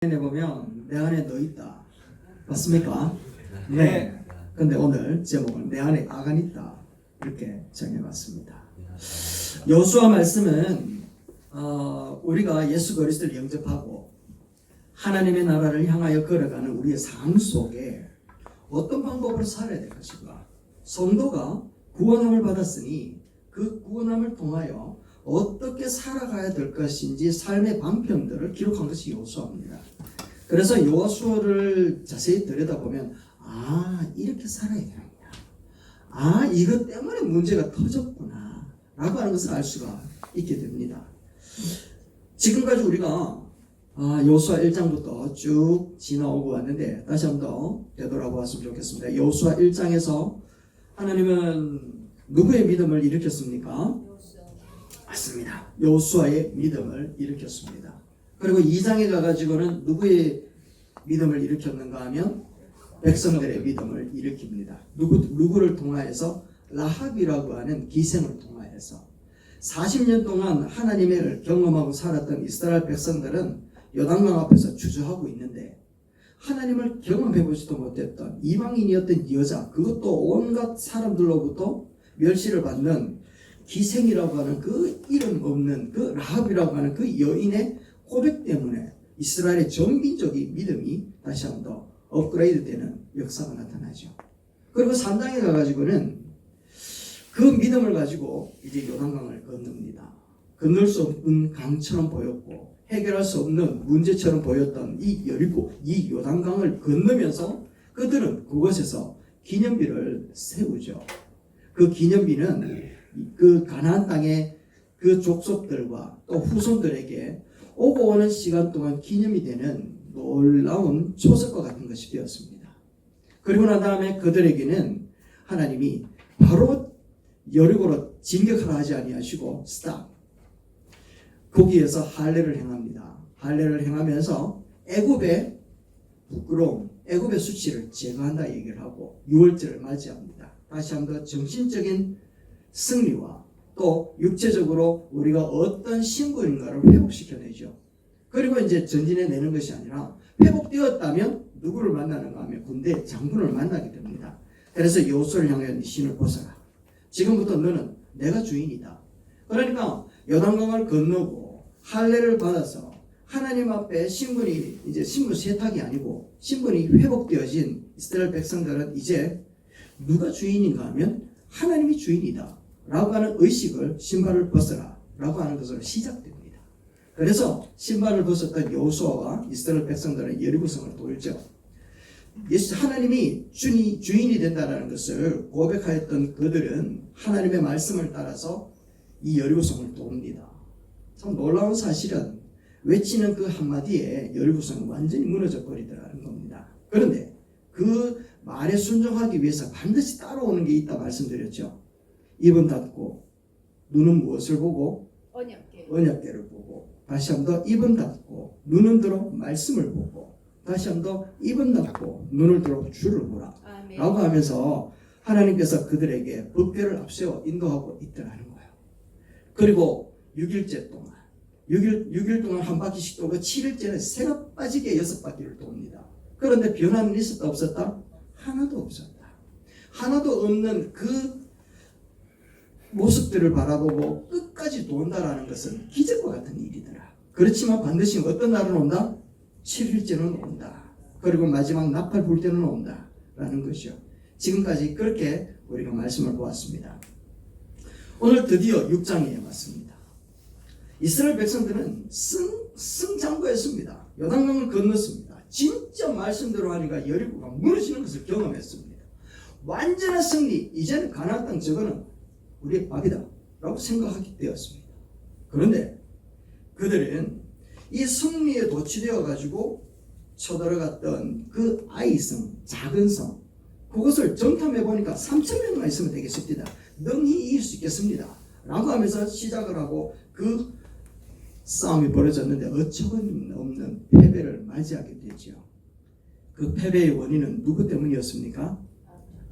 보면 내 안에 너 있다. 맞습니까? 네. 근데 오늘 제목은 내 안에 아간 있다. 이렇게 정해봤습니다. 여호수아 말씀은 우리가 예수 그리스도를 영접하고 하나님의 나라를 향하여 걸어가는 우리의 삶 속에 어떤 방법으로 살아야 될 것인가. 성도가 구원함을 받았으니 그 구원함을 통하여 어떻게 살아가야 될 것인지 삶의 방편들을 기록한 것이 여호수아입니다. 그래서 여호수아를 자세히 들여다보면 이렇게 살아야 되는구나. 이것 때문에 문제가 터졌구나 라고 하는 것을 알 수가 있게 됩니다. 지금까지 우리가 여호수아 1장부터 쭉 지나오고 왔는데 다시 한번 되돌아보았으면 좋겠습니다. 여호수아 1장에서 하나님은 누구의 믿음을 일으켰습니까? 맞습니다. 여호수아의 믿음을 일으켰습니다. 그리고 2장에 가가지고는 누구의 믿음을 일으켰는가 하면 백성들의 믿음을 일으킵니다. 누구를 통하여서? 라합이라고 하는 기생을 통하여서 40년 동안 하나님을 경험하고 살았던 이스라엘 백성들은 요단강 앞에서 주저하고 있는데 하나님을 경험해보지도 못했던 이방인이었던 여자, 그것도 온갖 사람들로부터 멸시를 받는 기생이라고 하는 그 이름 없는 그 라합이라고 하는 그 여인의 고백 때문에 이스라엘의 전민족의 믿음이 다시 한번 업그레이드 되는 역사가 나타나죠. 그리고 3장에 가가지고는 그 믿음을 가지고 이제 요단강을 건넙니다. 건널 수 없는 강처럼 보였고 해결할 수 없는 문제처럼 보였던 이 여리고 이 요단강을 건너면서 그들은 그곳에서 기념비를 세우죠. 그 기념비는 그 가나안 땅의 그 족속들과 또 후손들에게 오고 오는 시간 동안 기념이 되는 놀라운 초석과 같은 것이 되었습니다. 그리고 난 다음에 그들에게는 하나님이 바로 여리고로 진격하라 하지 아니하시고 스탑. 거기에서 할례를 행합니다. 할례를 행하면서 애굽의 부끄러움, 애굽의 수치를 제거한다 얘기를 하고 6월절을 맞이합니다. 다시 한번 정신적인 승리와 또 육체적으로 우리가 어떤 신분인가를 회복시켜내죠. 그리고 이제 전진해 내는 것이 아니라 회복되었다면 누구를 만나는가 하면 군대 장군을 만나게 됩니다. 그래서 여호수아를 향하여 네 신을 벗어라. 지금부터 너는 내가 주인이다. 그러니까 요단강을 건너고 할례를 받아서 하나님 앞에 신분이 이제 신분 세탁이 아니고 신분이 회복되어진 이스라엘 백성들은 이제 누가 주인인가 하면 하나님이 주인이다 라고 하는 의식을 신발을 벗어라 라고 하는 것으로 시작됩니다. 그래서 신발을 벗었던 여호수아와 이스라엘 백성들은 여리고성을 돌죠. 하나님이 주인이 된다는 것을 고백하였던 그들은 하나님의 말씀을 따라서 이 여리고성을 돕니다. 참 놀라운 사실은 외치는 그 한마디에 여리고성은 완전히 무너져 버리더라는 겁니다. 그런데 그 말에 순종하기 위해서 반드시 따라오는 게 있다 말씀드렸죠. 입은 닫고 눈은 무엇을 보고? 언약궤를 보고 다시 한번 입은 닫고 눈은 들어 말씀을 보고 다시 한번 입은 닫고 눈을 들어 주를 보라 라고 하면서 하나님께서 그들에게 법궤를 앞세워 인도하고 있더라는 거예요. 그리고 6일째 동안 6일 동안 한 바퀴씩 돌고 7일째는 새가 빠지게 6바퀴를 돕니다. 그런데 변화는 있었다 없었다? 하나도 없었다. 하나도 없는 그 모습들을 바라보고 끝까지 돈다라는 것은 기적과 같은 일이더라. 그렇지만 반드시 어떤 날은 온다? 7일째는 온다. 그리고 마지막 나팔 불 때는 온다 라는 것이요. 지금까지 그렇게 우리가 말씀을 보았습니다. 오늘 드디어 6장에 왔습니다. 이스라엘 백성들은 승장구했습니다. 요단강을 건넜습니다. 진짜 말씀대로 하니까 여리고가 무너지는 것을 경험했습니다. 완전한 승리, 이제는 가나안 땅 저거는 우리의 밥이다 라고 생각하게 되었습니다. 그런데 그들은 이 승리에 도취되어 가지고 쳐들어갔던 그 아이성, 작은 성, 그것을 정탐해 보니까 3,000명만 있으면 되겠습니다. 능히 이길 수 있겠습니다 라고 하면서 시작을 하고 그 싸움이 벌어졌는데 어처구니없는 패배를 맞이하게 되죠. 그 패배의 원인은 누구 때문이었습니까?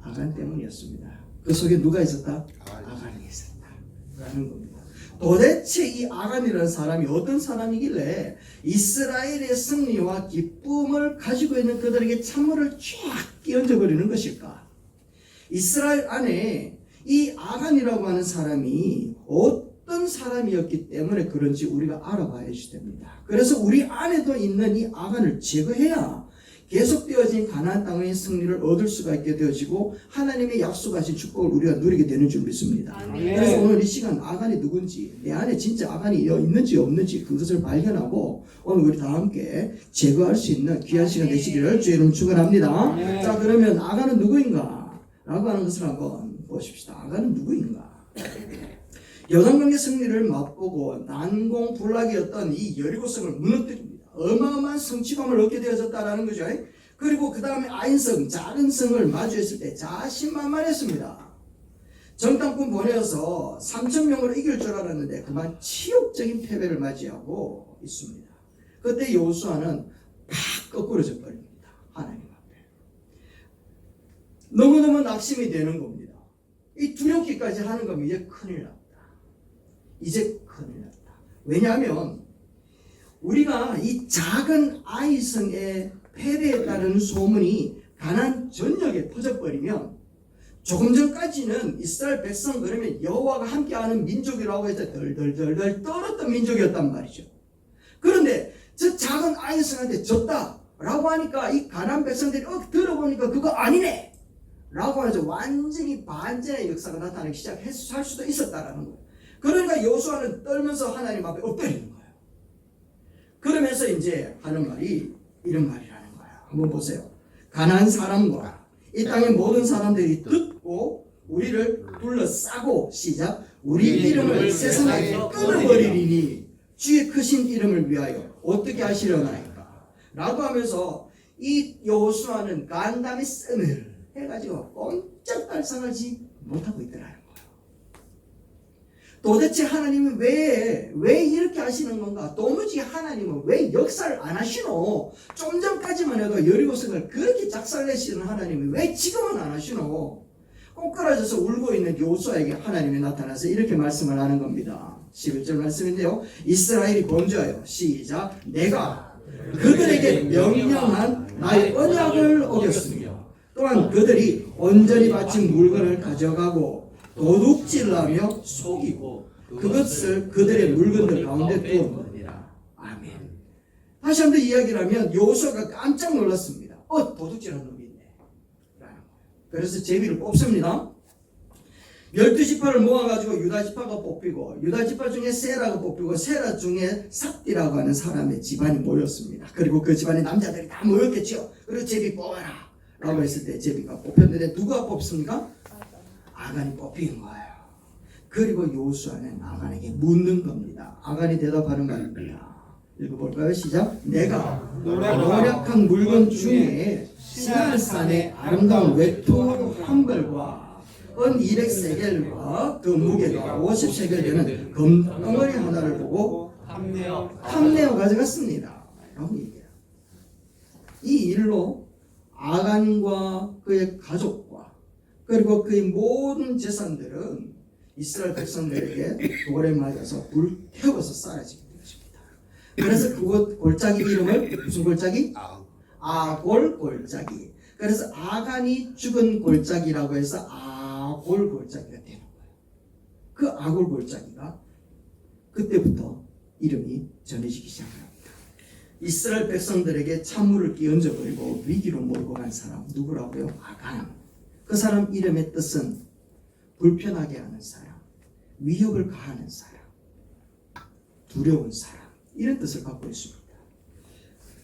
아간 때문이었습니다. 그 속에 누가 있었다? 아간이 있었다 라는 겁니다. 도대체 이 아간이라는 사람이 어떤 사람이길래 이스라엘의 승리와 기쁨을 가지고 있는 그들에게 찬물을 쫙 끼얹어 버리는 것일까? 이스라엘 안에 이 아간이라고 하는 사람이 어떤 사람이었기 때문에 그런지 우리가 알아봐야 됩니다. 그래서 우리 안에도 있는 이 아간을 제거해야 계속되어진 가나안 땅의 승리를 얻을 수가 있게 되어지고 하나님의 약속하신 축복을 우리가 누리게 되는 줄 믿습니다. 그래서 오늘 이 시간 아간이 누군지, 내 안에 진짜 아간이 있는지 없는지 그것을 발견하고 오늘 우리 다 함께 제거할 수 있는 귀한 시간 되시기를 주의 이름으로 축원합니다. 자, 그러면 아간은 누구인가? 라고 하는 것을 한번 보십시다. 아간은 누구인가? 여단강의 승리를 맛보고 난공불락이었던 이 여리고성을 무너뜨립니다. 어마어마한 성취감을 얻게 되어졌다라는 거죠. 그리고 그 다음에 아인성, 작은 성을 마주했을 때 자신만만했습니다. 정탐꾼 보내어서 3,000명으로 이길 줄 알았는데 그만 치욕적인 패배를 맞이하고 있습니다. 그때 여호수아는 팍 거꾸러져 버립니다. 하나님 앞에. 너무너무 낙심이 되는 겁니다. 이 두렵기까지 하는 거면 이제 큰일 났다. 이제 큰일 났다. 왜냐하면 우리가 이 작은 아이성의 패배에 따른 소문이 가나안 전역에 퍼져버리면 조금 전까지는 이스라엘 백성 그러면 여호와가 함께하는 민족이라고 해서 덜덜덜덜 떨었던 민족이었단 말이죠. 그런데 저 작은 아이성한테 졌다라고 하니까 이 가나안 백성들이 들어보니까 그거 아니네 라고 해서 완전히 반전의 역사가 나타나기 시작할 수도 있었다라는 거예요. 그러니까 여호수아는 떨면서 하나님 앞에 엎드리는 거예요. 그러면서 이제 하는 말이 이런 말이라는 거예요. 한번 보세요. 가나안 사람과 이 땅의 모든 사람들이 듣고 우리를 둘러싸고 시작. 우리 이름을 세상에 끊어버리리니 주의 크신 이름을 위하여 어떻게 하시려나이까 라고 하면서 이 여호수아는 간담이 씀을 해가지고 꼼짝달싹하지 못하고 있더라는 거예요. 도대체 하나님은 왜 이렇게 하시는 건가? 도무지 하나님은 왜 역사를 안 하시노? 좀 전까지만 해도 여리고성을 그렇게 작살내시는 하나님이 왜 지금은 안 하시노? 꼬꾸라져서 울고 있는 여호수아에게 하나님이 나타나서 이렇게 말씀을 하는 겁니다. 11절 말씀인데요. 이스라엘이 범죄하여 시작. 내가 그들에게 명령한 나의 언약을 어겼으며 또한 그들이 온전히 바친 물건을 가져가고 도둑질하며 속이고 그것을 그들의 물건들 가운데 두었느니라. 아멘. 다시 한번 이야기를 하면 여호수아가 깜짝 놀랐습니다. 도둑질한 놈이 있네. 그래서 제비를 뽑습니다. 12지파를 모아가지고 유다지파가 뽑히고 유다지파 중에 세라가 뽑히고 세라 중에 삽디라고 하는 사람의 집안이 모였습니다. 그리고 그 집안의 남자들이 다 모였겠죠. 그리고 제비 뽑아라 라고 했을 때 제비가 뽑혔는데 누가 뽑습니까? 아간이 뽑힌 거예요. 그리고 여호수아는 아간에게 묻는 겁니다. 아간이 대답하는 말입니다. 읽어볼까요? 시작. 내가 노력한 물건 중에 시날산의 아름다운 외투 한 벌과 은 200세겔과 그 무게가 50세겔 되는 금덩어리 하나를 보고 탐내어 가져갔습니다. 라고 얘기해요. 이 일로 아간과 그의 가족과 그리고 그의 모든 재산들은 이스라엘 백성들에게 돌에 맞아서 불태워서 사라지게 되었습니다. 그래서 그곳 골짜기 이름을 무슨 골짜기? 아골 골짜기. 그래서 아간이 죽은 골짜기라고 해서 아골 골짜기가 되는 거예요. 그 아골 골짜기가 그때부터 이름이 전해지기 시작합니다. 이스라엘 백성들에게 찬물을 끼얹어 버리고 위기로 몰고 간 사람 누구라고요? 아간. 그 사람 이름의 뜻은 불편하게 하는 사람, 위협을 가하는 사람, 두려운 사람, 이런 뜻을 갖고 있습니다.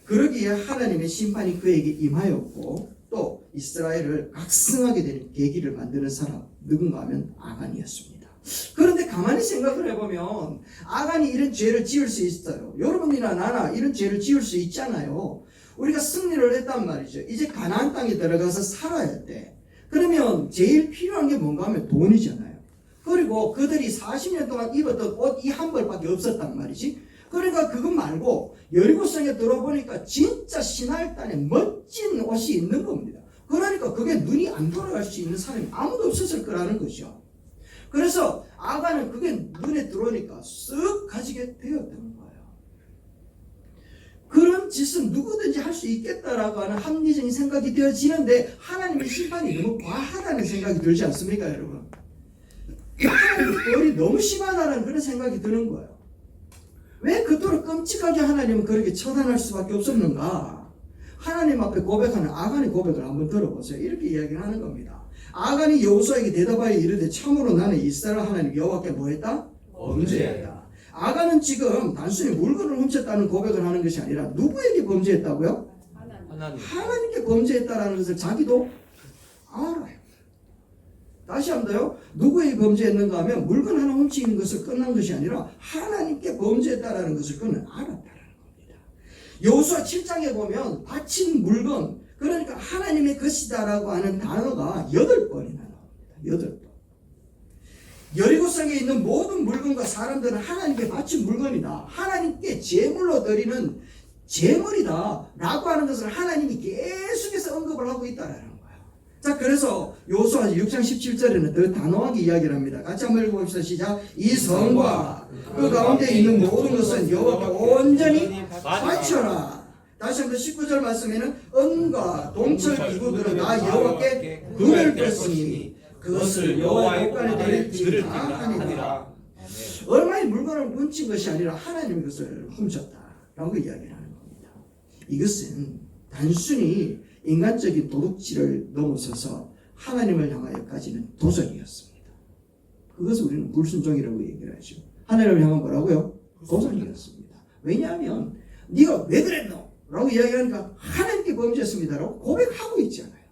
그러기에 하나님의 심판이 그에게 임하였고 또 이스라엘을 각성하게 되는 계기를 만드는 사람 누군가 하면 아간이었습니다. 그런데 가만히 생각을 해보면 아간이 이런 죄를 지을 수 있어요. 여러분이나 나나 이런 죄를 지을 수 있잖아요. 우리가 승리를 했단 말이죠. 이제 가나안 땅에 들어가서 살아야 돼. 그러면 제일 필요한 게 뭔가 하면 돈이잖아요. 그리고 그들이 40년 동안 입었던 옷 이 한 벌밖에 없었단 말이지. 그러니까 그것 말고 여리고성에 들어보니까 진짜 신할단에 멋진 옷이 있는 겁니다. 그러니까 그게 눈이 안 돌아갈 수 있는 사람이 아무도 없었을 거라는 거죠. 그래서 아간은 그게 눈에 들어오니까 쓱 가지게 되었던 거예요. 그런 짓은 누구든지 할 수 있겠다라고 하는 합리적인 생각이 되어지는데 하나님의 심판이 너무 과하다는 생각이 들지 않습니까, 여러분? 하나님의 벌이 너무 심하다는 그런 생각이 드는 거예요. 왜 그토록 끔찍하게 하나님은 그렇게 처단할 수밖에 없었는가? 하나님 앞에 고백하는 아간의 고백을 한번 들어보세요. 이렇게 이야기를 하는 겁니다. 아간이 여호수아에게 대답하여 이르되 참으로 나는 이스라엘 하나님 여호와께 뭐했다? 범죄했다. 아간은 지금 단순히 물건을 훔쳤다는 고백을 하는 것이 아니라 누구에게 범죄했다고요? 하나님께 범죄했다라는 것을 자기도 알아요. 다시 한번요. 누구에게 범죄했는가 하면 물건 하나 훔치는 것을 끝난 것이 아니라 하나님께 범죄했다라는 것을 그는 알았다라는 겁니다. 여호수아 7장에 보면 바친 물건, 그러니까 하나님의 것이다라고 하는 단어가 8번이나 나옵니다. 8번. 여리고성에 있는 모든 물건과 사람들은 하나님께 바친 물건이다. 하나님께 제물로 드리는 제물이다. 라고 하는 것을 하나님이 계속해서 언급을 하고 있다라는 거예요. 자, 그래서 여호수아 6장 17절에는 더 단호하게 이야기를 합니다. 같이 한번 읽어봅시다. 시작. 이 성과 그 가운데 있는 모든 것은 여호와께 온전히 바쳐라. 다시 한번 19절 말씀에는 은과 동철 기구들은 나 여호와께 금을 뺐으니 그것을 여호와의 곳간에 드릴지라 하니라. 얼마의 물건을 훔친 것이 아니라 하나님이 그것을 훔쳤다라고 이야기를 하는 겁니다. 이것은 단순히 인간적인 도둑질을 넘어서서 하나님을 향하여까지는 도전이었습니다. 그것을 우리는 불순종이라고 얘기를 하죠. 하나님을 향한 뭐라고요? 도전이었습니다. 왜냐하면 네가 왜 그랬노? 라고 이야기하니까 하나님께 범죄했습니다 라고 고백하고 있잖아요.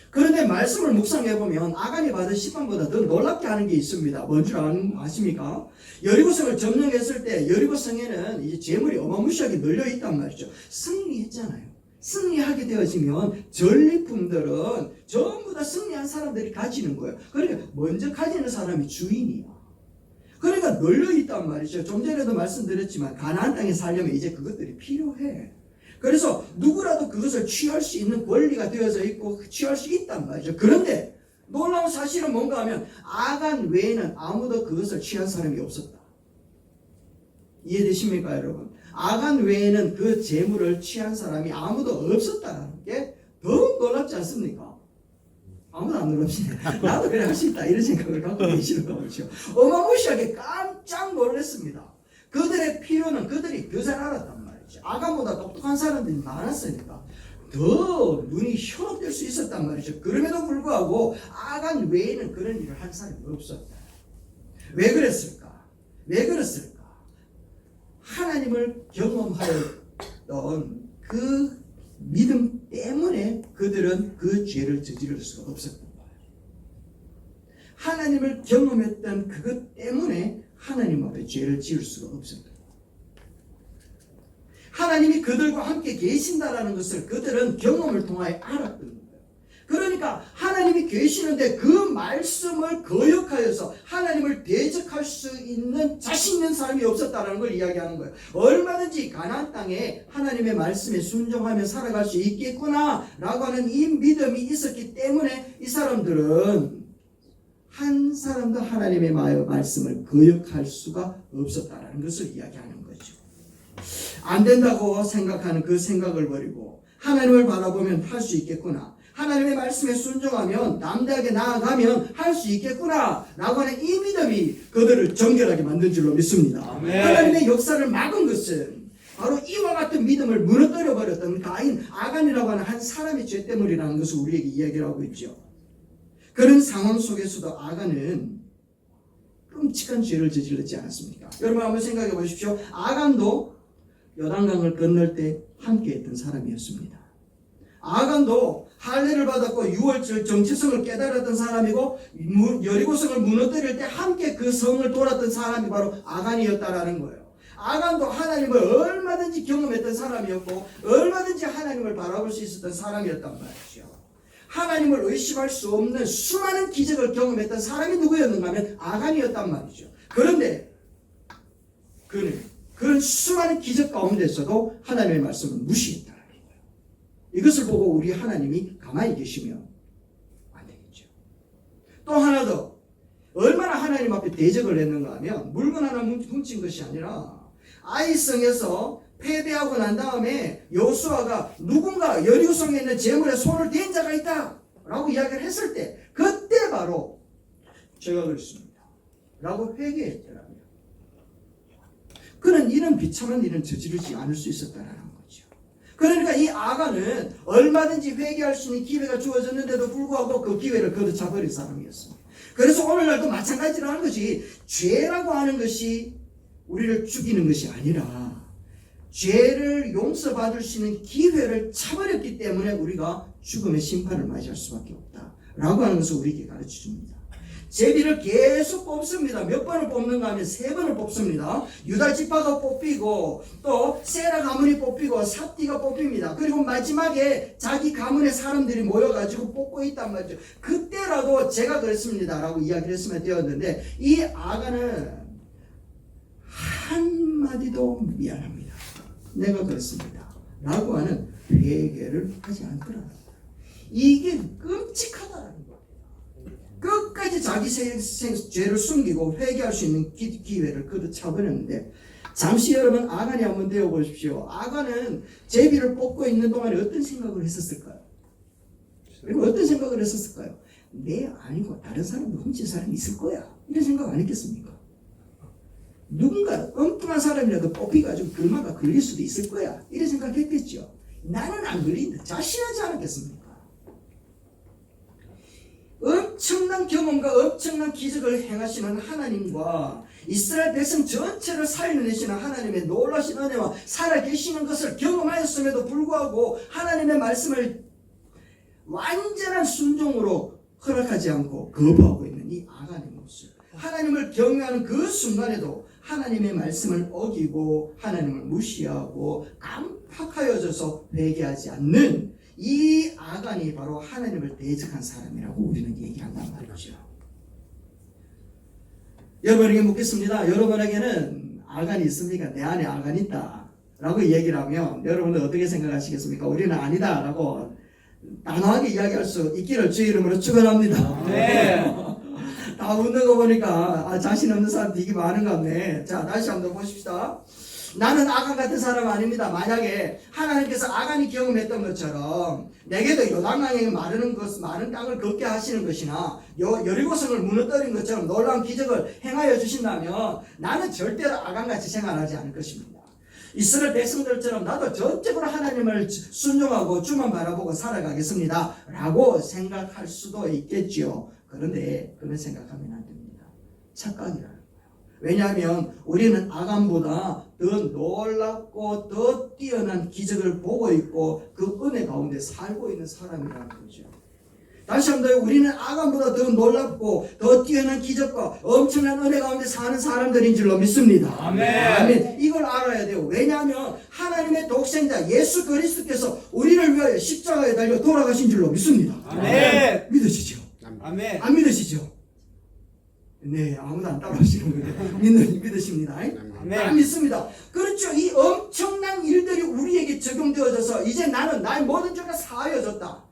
그런데 말씀을 묵상해보면 아간이 받은 심판보다 더 놀랍게 하는 게 있습니다. 뭔 줄 아십니까? 여리고성을 점령했을 때 여리고성에는 이제 재물이 어마무시하게 널려있단 말이죠. 승리했잖아요. 승리하게 되어지면 전리품들은 전부 다 승리한 사람들이 가지는 거예요. 그러니까 먼저 가지는 사람이 주인이야. 그러니까 널려있단 말이죠. 좀 전에도 말씀드렸지만 가나안 땅에 살려면 이제 그것들이 필요해. 그래서 누구라도 그것을 취할 수 있는 권리가 되어져 있고 취할 수 있단 말이죠. 그런데 놀라운 사실은 뭔가 하면 아간 외에는 아무도 그것을 취한 사람이 없었다. 이해되십니까, 여러분? 아간 외에는 그 재물을 취한 사람이 아무도 없었다는 게 더욱 놀랍지 않습니까? 아무도 안 놀랍시네. 나도 그래 할 수 있다 이런 생각을 갖고 계시는 거죠. 어마무시하게 깜짝 놀랐습니다. 그들의 필요는 그들이 더 잘 알았단 말이죠. 아간보다 똑똑한 사람들이 많았으니까 더 눈이 현혹될 수 있었단 말이죠. 그럼에도 불구하고 아간 외에는 그런 일을 한 사람이 없었다. 왜 그랬을까? 왜 그랬을까? 하나님을 경험하였던 그 믿음 때문에 그들은 그 죄를 저지를 수가 없었던 거예요. 하나님을 경험했던 그것 때문에 하나님 앞에 죄를 지을 수가 없었던 거예요. 하나님이 그들과 함께 계신다라는 것을 그들은 경험을 통하여 알았던 거예요. 그러니까 하나님이 계시는데 그 말씀을 거역하여서 하나님을 대적할 수 있는 자신 있는 사람이 없었다는 걸 이야기하는 거예요. 얼마든지 가나안 땅에 하나님의 말씀에 순종하며 살아갈 수 있겠구나 라고 하는 이 믿음이 있었기 때문에 이 사람들은 한 사람도 하나님의 말씀을 거역할 수가 없었다는 것을 이야기하는 거죠. 안 된다고 생각하는 그 생각을 버리고 하나님을 바라보면 할 수 있겠구나, 하나님의 말씀에 순종하면 담대하게 나아가면 할 수 있겠구나 라고 하는 이 믿음이 그들을 정결하게 만든 줄로 믿습니다. 아멘. 하나님의 역사를 막은 것은 바로 이와 같은 믿음을 무너뜨려 버렸던 가인 아간이라고 하는 한 사람의 죄 때문이라는 것을 우리에게 이야기를 하고 있죠. 그런 상황 속에서도 아간은 끔찍한 죄를 저질렀지 않았습니까? 여러분 한번 생각해 보십시오. 아간도 요단강을 건널 때 함께했던 사람이었습니다. 아간도 할례를 받았고 유월절 정체성을 깨달았던 사람이고 여리고성을 무너뜨릴 때 함께 그 성을 돌았던 사람이 바로 아간이었다라는 거예요. 아간도 하나님을 얼마든지 경험했던 사람이었고 얼마든지 하나님을 바라볼 수 있었던 사람이었단 말이죠. 하나님을 의심할 수 없는 수많은 기적을 경험했던 사람이 누구였는가 하면 아간이었단 말이죠. 그런데 그는 그런 수많은 기적 가운데서도 하나님의 말씀을 무시했다는 거예요. 이것을 보고 우리 하나님이 가만히 계시면 안 되겠죠. 또 하나 더, 얼마나 하나님 앞에 대적을 했는가 하면 물건 하나 훔친 것이 아니라 아이성에서 패배하고 난 다음에 여호수아가 누군가 여리고성에 있는 재물에 손을 댄 자가 있다 라고 이야기를 했을 때 그때 바로 죄가 그랬습니다 라고 회개했더라고요. 그는 이런 비참한 일은 저지르지 않을 수 있었다는 거죠. 그러니까 이 아간은 얼마든지 회개할 수 있는 기회가 주어졌는데도 불구하고 그 기회를 거둬차버린 사람이었습니다. 그래서 오늘날도 마찬가지라는 것이 죄라고 하는 것이 우리를 죽이는 것이 아니라 죄를 용서받을 수 있는 기회를 차버렸기 때문에 우리가 죽음의 심판을 맞이할 수밖에 없다라고 하는 것을 우리에게 가르쳐줍니다. 제비를 계속 뽑습니다. 몇 번을 뽑는가 하면 3번을 뽑습니다. 유다 지파가 뽑히고 또 세라 가문이 뽑히고 삽디가 뽑힙니다. 그리고 마지막에 자기 가문의 사람들이 모여가지고 뽑고 있단 말이죠. 그때라도 제가 그랬습니다 라고 이야기를 했으면 되었는데 이 아간은 한마디도 미안합니다, 내가 그랬습니다 라고 하는 회개를 하지 않더라. 이게 끔찍하다라는 거예요. 끝까지 자기 죄를 숨기고 회개할 수 있는 기회를 거둬차버렸는데, 잠시 여러분 아간이 한번 되어보십시오. 아간은 제비를 뽑고 있는 동안에 어떤 생각을 했었을까요? 그리고 어떤 생각을 했었을까요? 내 아니고 다른 사람도 훔친 사람이 있을 거야, 이런 생각 안 했겠습니까? 누군가 엉뚱한 사람이라도 뽑혀가지고 글마가 걸릴 수도 있을 거야, 이런 생각했겠죠. 나는 안 걸린다 자신하지 않았겠습니까? 엄청난 경험과 엄청난 기적을 행하시는 하나님과 이스라엘 백성 전체를 살려내시는 하나님의 놀라신 은혜와 살아계시는 것을 경험하였음에도 불구하고 하나님의 말씀을 완전한 순종으로 허락하지 않고 거부하고 있는 이 아간의 모습, 하나님을 경외하는 그 순간에도 하나님의 말씀을 어기고 하나님을 무시하고 깜팍하여져서 회개하지 않는 이 아간이 바로 하나님을 대적한 사람이라고 우리는 얘기한단 말이죠. 여러분에게 묻겠습니다. 여러분에게는 아간이 있습니까? 내 안에 아간이 있다 라고 얘기를 하면 여러분은 어떻게 생각하시겠습니까? 우리는 아니다 라고 단호하게 이야기할 수 있기를 주의 이름으로 축원합니다. 네. 다 웃는 거 보니까 자신 없는 사람 되게 많은 것 같네. 자, 다시 한번 보십시다. 나는 아간 같은 사람 아닙니다. 만약에 하나님께서 아간이 경험했던 것처럼 내게도 요단강에 마른 땅을 걷게 하시는 것이나 여리고성을 무너뜨린 것처럼 놀라운 기적을 행하여 주신다면 나는 절대로 아간같이 생활하지 않을 것입니다. 이스라엘 백성들처럼 나도 전적으로 하나님을 순종하고 주만 바라보고 살아가겠습니다 라고 생각할 수도 있겠죠. 그런데 그런 생각하면 안 됩니다. 착각이라는 거예요. 왜냐하면 우리는 아간보다 더 놀랍고 더 뛰어난 기적을 보고 있고 그 은혜 가운데 살고 있는 사람이라는 거죠. 다시 한번 우리는 아간보다 더 놀랍고 더 뛰어난 기적과 엄청난 은혜 가운데 사는 사람들인 줄로 믿습니다. 아멘. 아멘. 이걸 알아야 돼요. 왜냐하면 하나님의 독생자 예수 그리스도께서 우리를 위하여 십자가에 달려 돌아가신 줄로 믿습니다. 아멘. 믿으시죠? 아멘. 안 믿으시죠? 네, 아무도 안 따라하시는 거예요. 믿으십니다. 다 믿습니다. 그렇죠. 이 엄청난 일들이 우리에게 적용되어져서 이제 나의 모든 죄가 사하여졌다.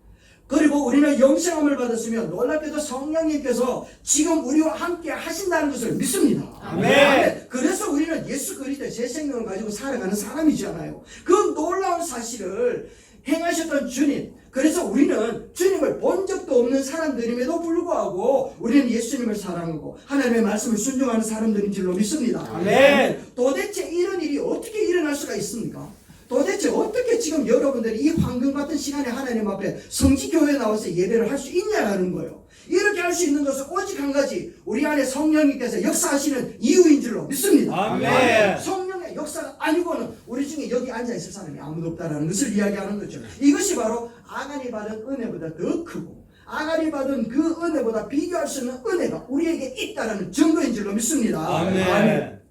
그리고 우리는 영생함을 받았으며 놀랍게도 성령님께서 지금 우리와 함께 하신다는 것을 믿습니다. 아멘. 그래서 우리는 예수 그리스도의 새 생명을 가지고 살아가는 사람이잖아요. 그 놀라운 사실을 행하셨던 주님, 그래서 우리는 주님을 본 적도 없는 사람들임에도 불구하고 우리는 예수님을 사랑하고 하나님의 말씀을 순종하는 사람들인 줄로 믿습니다. 아멘. 도대체 이런 일이 어떻게 일어날 수가 있습니까? 도대체 어떻게 지금 여러분들이 이 황금 같은 시간에 하나님 앞에 성지교회에 나와서 예배를 할 수 있냐라는 거예요. 이렇게 할 수 있는 것은 오직 한 가지, 우리 안에 성령님께서 역사하시는 이유인 줄로 믿습니다. 아멘. 성령의 역사가 아니고는 우리 중에 여기 앉아있을 사람이 아무도 없다는 것을 이야기하는 거죠. 이것이 바로 아간이 받은 은혜보다 더 크고 아간이 받은 그 은혜보다 비교할 수 없는 은혜가 우리에게 있다는 증거인 줄로 믿습니다. 아멘. 아멘.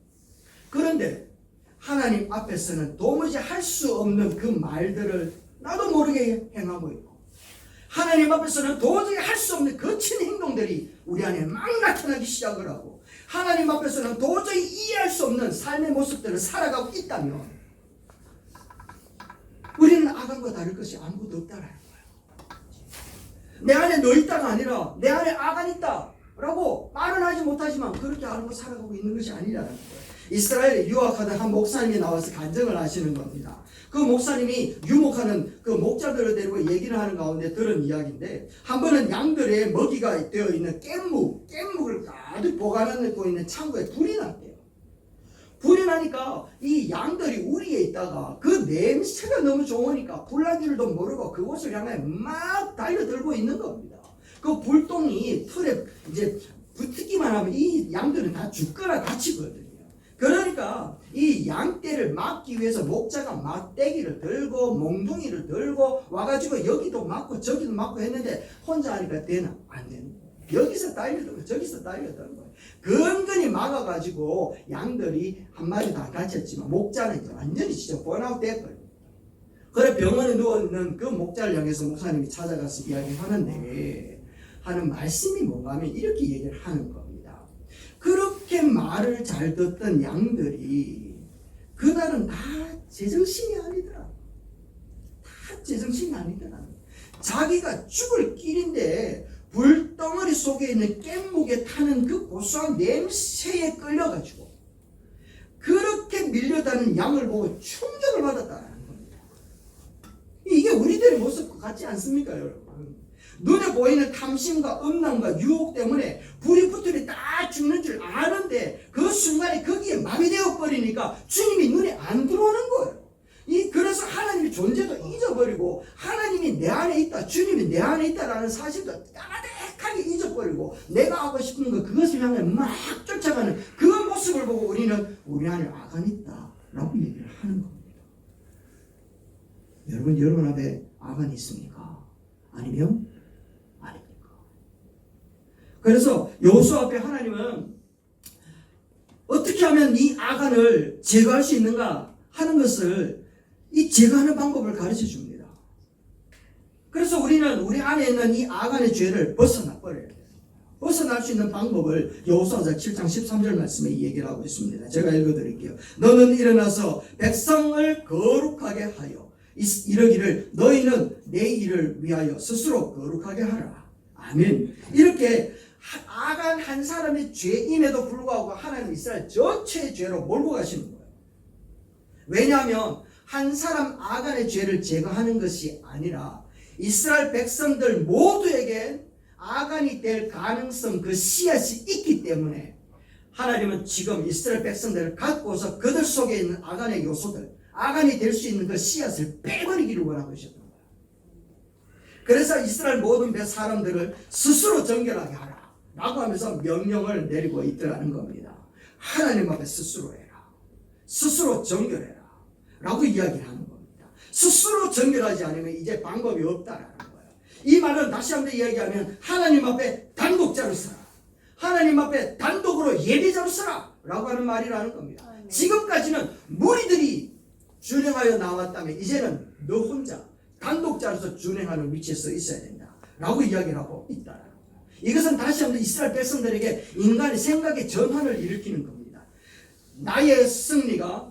그런데 하나님 앞에서는 도무지 할 수 없는 그 말들을 나도 모르게 행하고 있고, 하나님 앞에서는 도저히 할 수 없는 거친 행동들이 우리 안에 막 나타나기 시작을 하고, 하나님 앞에서는 도저히 이해할 수 없는 삶의 모습들을 살아가고 있다면 우리는 아간과 다를 것이 아무것도 없다라는 거예요. 내 안에 너 있다가 아니라 내 안에 아간 있다, 라고 말은 하지 못하지만 그렇게 알고 살아가고 있는 것이 아니라는 거예요. 이스라엘에 유학하던 한 목사님이 나와서 간증을 하시는 겁니다. 그 목사님이 유목하는 그 목자들을 데리고 얘기를 하는 가운데 들은 이야기인데, 한 번은 양들의 먹이가 되어 있는 깻묵을 가득 보관하고 있는 창고에 불이 났대요. 불이 나니까 이 양들이 우리에 있다가 그 냄새가 너무 좋으니까 불난 줄도 모르고 그곳을 향해 막 달려들고 있는 겁니다. 그 불똥이 털에 이제 붙기만 하면 이 양들은 다 죽거나 다치거든요. 그러니까 이 양떼를 막기 위해서 목자가 막대기를 들고 몽둥이를 들고 와가지고 여기도 막고 저기도 막고 했는데 혼자 하니까 되나? 안 되는 거예요. 여기서 달려들고 저기서 달려드는 거예요. 근근히 막아가지고 양들이 한 마리도 안 다쳤지만 목자는 이제 완전히 진짜 번아웃 됐거든요. 그래 병원에 누워있는 그 목자를 향해서 목사님이 찾아가서 이야기하는데 하는 말씀이 뭔가 하면 이렇게 얘기를 하는 겁니다. 그렇게 말을 잘 듣던 양들이 그날은 다 제정신이 아니더라. 다 제정신이 아니더라. 자기가 죽을 길인데 불덩어리 속에 있는 깻묵에 타는 그 고소한 냄새에 끌려가지고 그렇게 밀려다는 양을 보고 충격을 받았다는 겁니다. 이게 우리들의 모습과 같지 않습니까, 여러분? 눈에 보이는 탐심과 음란과 유혹 때문에 불이 붙으니 다 죽는 줄 아는데 그 순간에 거기에 마비되어 버리니까 주님이 눈에 안 들어오는 거예요. 그래서 하나님의 존재도 잊어버리고 하나님이 내 안에 있다, 주님이 내 안에 있다라는 사실도 까마득하게 잊어버리고 내가 하고 싶은 거 그것을 향해 막 쫓아가는 그 모습을 보고 우리는 우리 안에 아간이 있다 라고 얘기를 하는 겁니다. 여러분 앞에 아간이 있습니까? 아니면 아닙니까? 그래서 여호수아 앞에 하나님은 어떻게 하면 이 아간을 제거할 수 있는가 하는 것을 이 제거하는 방법을 가르쳐 줍니다. 그래서 우리는 우리 안에 있는 이 아간의 죄를 벗어나 버려야 돼요. 벗어날 수 있는 방법을 여호수아서 7장 13절 말씀에 이 얘기를 하고 있습니다. 제가 읽어드릴게요. 너는 일어나서 백성을 거룩하게 하여 이르기를 너희는 내 일을 위하여 스스로 거룩하게 하라. 아멘. 이렇게 아간 한 사람의 죄임에도 불구하고 하나님 이스라엘 전체의 죄로 몰고 가시는 거예요. 왜냐하면 한 사람 아간의 죄를 제거하는 것이 아니라 이스라엘 백성들 모두에게 아간이 될 가능성 그 씨앗이 있기 때문에 하나님은 지금 이스라엘 백성들을 갖고서 그들 속에 있는 아간의 요소들, 아간이 될 수 있는 그 씨앗을 빼버리기를 원하고 계셨던 거예요. 그래서 이스라엘 모든 사람들을 스스로 정결하게 하라 라고 하면서 명령을 내리고 있더라는 겁니다. 하나님 앞에 스스로 해라, 스스로 정결해라 라고 이야기를 하는 겁니다. 스스로 정결하지 않으면 이제 방법이 없다라는 거예요. 이 말은 다시 한번 이야기하면 하나님 앞에 단독자로 서라, 하나님 앞에 단독으로 예배자로 서라 라고 하는 말이라는 겁니다. 지금까지는 무리들이 준행하여 나왔다면 이제는 너 혼자 단독자로서 준행하는 위치에 서 있어야 된다 라고 이야기를 하고 있다라는 거예요. 이것은 다시 한번 이스라엘 백성들에게 인간의 생각의 전환을 일으키는 겁니다. 나의 승리가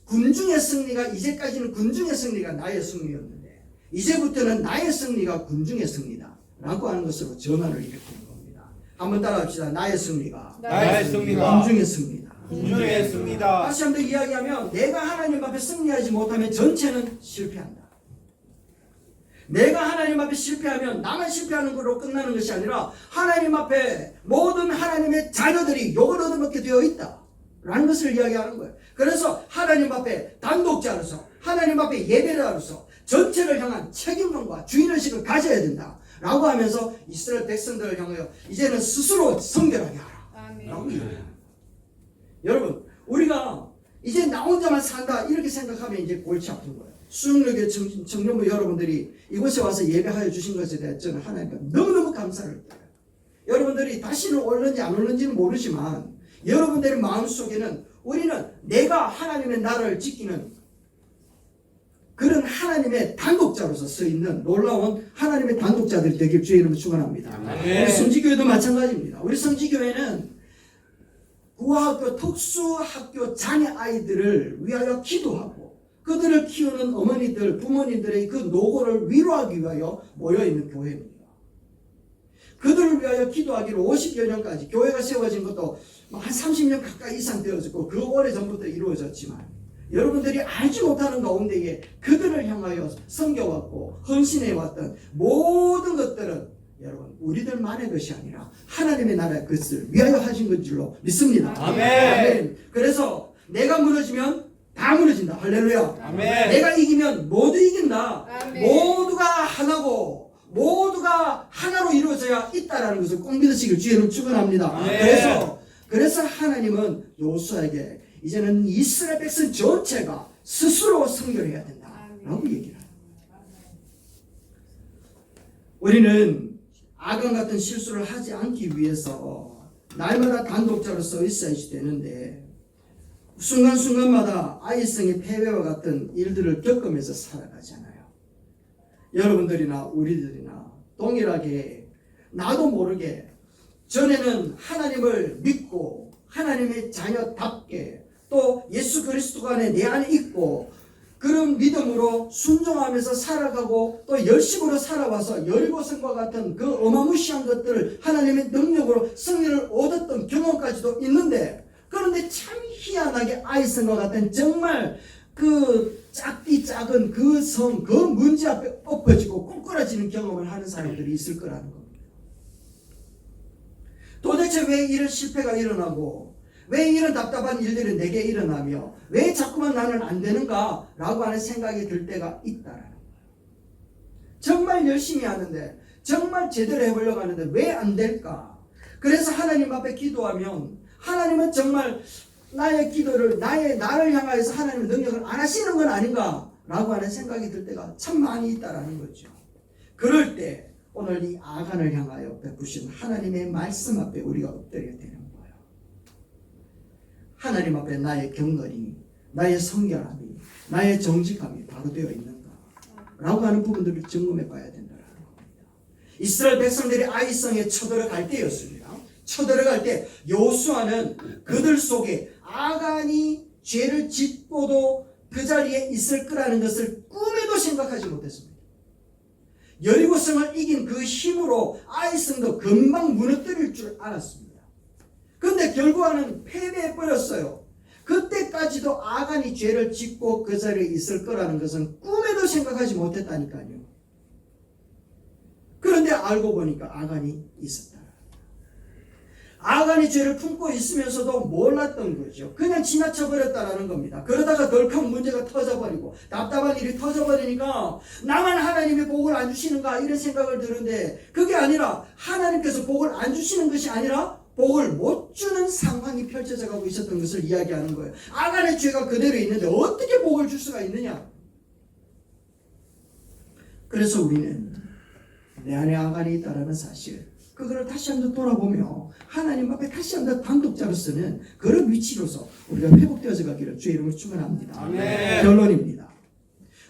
군중의 승리가 이제까지는 군중의 승리가 나의 승리였는데 이제부터는 나의 승리가 군중의 승리다 라고 하는 것으로 전환을 일으키는 겁니다. 한번 따라합시다. 나의 승리가 군중의 승리다. 군중의 승리다. 다시 한번 이야기하면 내가 하나님 앞에 승리하지 못하면 전체는 실패한다. 내가 하나님 앞에 실패하면 나만 실패하는 걸로 끝나는 것이 아니라 하나님 앞에 모든 하나님의 자녀들이 욕을 얻어먹게 되어 있다 라는 것을 이야기하는 거예요. 그래서 하나님 앞에 단독자로서 하나님 앞에 예배자로서 전체를 향한 책임감과 주인의식을 가져야 된다 라고 하면서 이스라엘 백성들을 향하여 이제는 스스로 성결하게 하라 라고 이야기합니다. 여러분 우리가 이제 나 혼자만 산다 이렇게 생각하면 이제 골치 아픈 거예요. 수영역의 청년부 여러분들이 이곳에 와서 예배하여 주신 것에 대해 저는 하나님께 너무너무 감사를 드려요. 여러분들이 다시는 올는지 안 올는지는 모르지만 여러분들의 마음속에는 우리는 내가 하나님의 나라를 지키는 그런 하나님의 단독자로서 서 있는 놀라운 하나님의 단독자들이 되길 주의 이름으로 축원합니다. 우리 성지교회도 마찬가지입니다. 우리 성지교회는 구학교 특수학교 장애 아이들을 위하여 기도하고 그들을 키우는 어머니들 부모님들의 그 노고를 위로하기 위하여 모여있는 교회입니다. 그들을 위하여 기도하기로 50여 년까지 교회가 세워진 것도 한 30년 가까이 이상 되어졌고 그 오래전부터 이루어졌지만 여러분들이 알지 못하는 가운데에 그들을 향하여 섬겨왔고 헌신해왔던 모든 것들은 여러분 우리들만의 것이 아니라 하나님의 나라의 것을 위하여 하신 것 줄로 믿습니다. 아멘. 아멘. 그래서 내가 무너지면 다 무너진다. 할렐루야. 아멘. 내가 이기면 모두 이긴다. 아멘. 모두가 하나고 모두가 하나로 이루어져야 있다라는 것을 꼭 믿으시길 주의로 축원합니다. 아멘. 그래서 하나님은 요수아에게 이제는 이스라엘 백성 전체가 스스로 성결해야 된다라고 얘기를 합니다. 우리는 아간 같은 실수를 하지 않기 위해서 날마다 단독자로서 있어야지 되는데 순간순간마다 아이성의 폐회와 같은 일들을 겪으면서 살아가잖아요. 여러분들이나 우리들이나 동일하게 나도 모르게 전에는 하나님을 믿고 하나님의 자녀답게 또 예수 그리스도가 내 안에 있고 그런 믿음으로 순종하면서 살아가고 또 열심으로 살아와서 여리고성과 같은 그 어마무시한 것들을 하나님의 능력으로 승리를 얻었던 경험까지도 있는데 그런데 참 희한하게 아이성과 같은 정말 그 작디 작은 그 성, 그 문제 앞에 엎어지고 꼬꾸라지는 경험을 하는 사람들이 있을 거라는 겁니다. 도대체 왜 이런 실패가 일어나고 왜 이런 답답한 일들이 내게 일어나며 왜 자꾸만 나는 안 되는가 라고 하는 생각이 들 때가 있다라는 거예요. 정말 열심히 하는데 정말 제대로 해보려고 하는데 왜 안 될까? 그래서 하나님 앞에 기도하면 하나님은 정말 나의 기도를 나를 향하여서 하나님의 능력을 안 하시는 건 아닌가 라고 하는 생각이 들 때가 참 많이 있다라는 거죠. 그럴 때 오늘 이 아간을 향하여 베푸신 하나님의 말씀 앞에 우리가 엎드려야 되는 거예요. 하나님 앞에 나의 경건이, 나의 성결함이, 나의 정직함이 바로 되어 있는가 라고 하는 부분들을 점검해 봐야 된다는 겁니다. 이스라엘 백성들이 아이성에 쳐들어갈 때였습니다. 쳐들어갈 때 여호수아는 그들 속에 아간이 죄를 짓고도 그 자리에 있을 거라는 것을 꿈에도 생각하지 못했습니다. 여리고성을 이긴 그 힘으로 아이성도 금방 무너뜨릴 줄 알았습니다. 그런데 결국에는 패배해버렸어요. 그때까지도 아간이 죄를 짓고 그 자리에 있을 거라는 것은 꿈에도 생각하지 못했다니까요. 그런데 알고 보니까 아간이 있었다. 아간이 죄를 품고 있으면서도 몰랐던 거죠. 그냥 지나쳐버렸다라는 겁니다. 그러다가 덜컥 문제가 터져버리고 답답한 일이 터져버리니까 나만 하나님의 복을 안 주시는가 이런 생각을 드는데 그게 아니라 하나님께서 복을 안 주시는 것이 아니라 복을 못 주는 상황이 펼쳐져 가고 있었던 것을 이야기하는 거예요. 아간의 죄가 그대로 있는데 어떻게 복을 줄 수가 있느냐. 그래서 우리는 내 안에 아간이 있다는 사실 그거를 다시 한번 돌아보며 하나님 앞에 다시 한번 단독자로서는 그런 위치로서 우리가 회복되어져 가기를 주의 이름으로 축원합니다. 아멘. 결론입니다.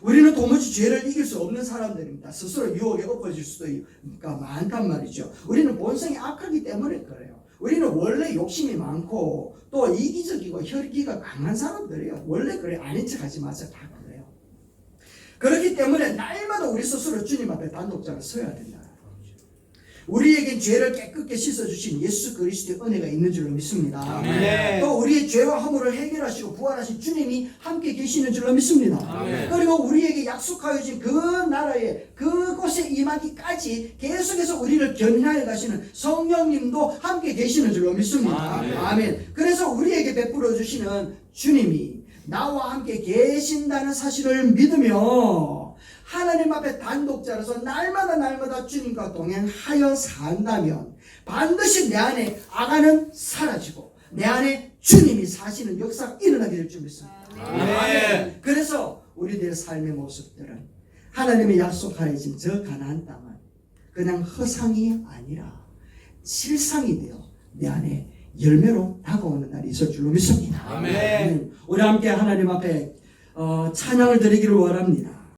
우리는 도무지 죄를 이길 수 없는 사람들입니다. 스스로 유혹에 엎어질 수도 많단 말이죠. 우리는 본성이 악하기 때문에 그래요. 우리는 원래 욕심이 많고 또 이기적이고 혈기가 강한 사람들이에요. 원래 그래. 아닌 척 하지 마세요. 다 그래요. 그렇기 때문에 날마다 우리 스스로 주님 앞에 단독자로 서야 된다. 우리에겐 죄를 깨끗게 씻어주신 예수 그리스도의 은혜가 있는 줄로 믿습니다. 아멘. 또 우리의 죄와 허물을 해결하시고 부활하신 주님이 함께 계시는 줄로 믿습니다. 아멘. 그리고 우리에게 약속하여 주신 그 나라에 그곳에 임하기까지 계속해서 우리를 견인하여 가시는 성령님도 함께 계시는 줄로 믿습니다. 아멘. 아멘. 그래서 우리에게 베풀어 주시는 주님이 나와 함께 계신다는 사실을 믿으며 하나님 앞에 단독자로서 날마다 주님과 동행하여 산다면 반드시 내 안에 아간은 사라지고 내 안에 주님이 사시는 역사가 일어나게 될 줄 믿습니다. 아멘. 그래서 우리들의 삶의 모습들은 하나님의 약속하여진 저 가나안 땅은 그냥 허상이 아니라 실상이 되어 내 안에 열매로 다가오는 날이 있을 줄로 믿습니다. 아멘. 우리 함께 하나님 앞에 찬양을 드리기를 원합니다.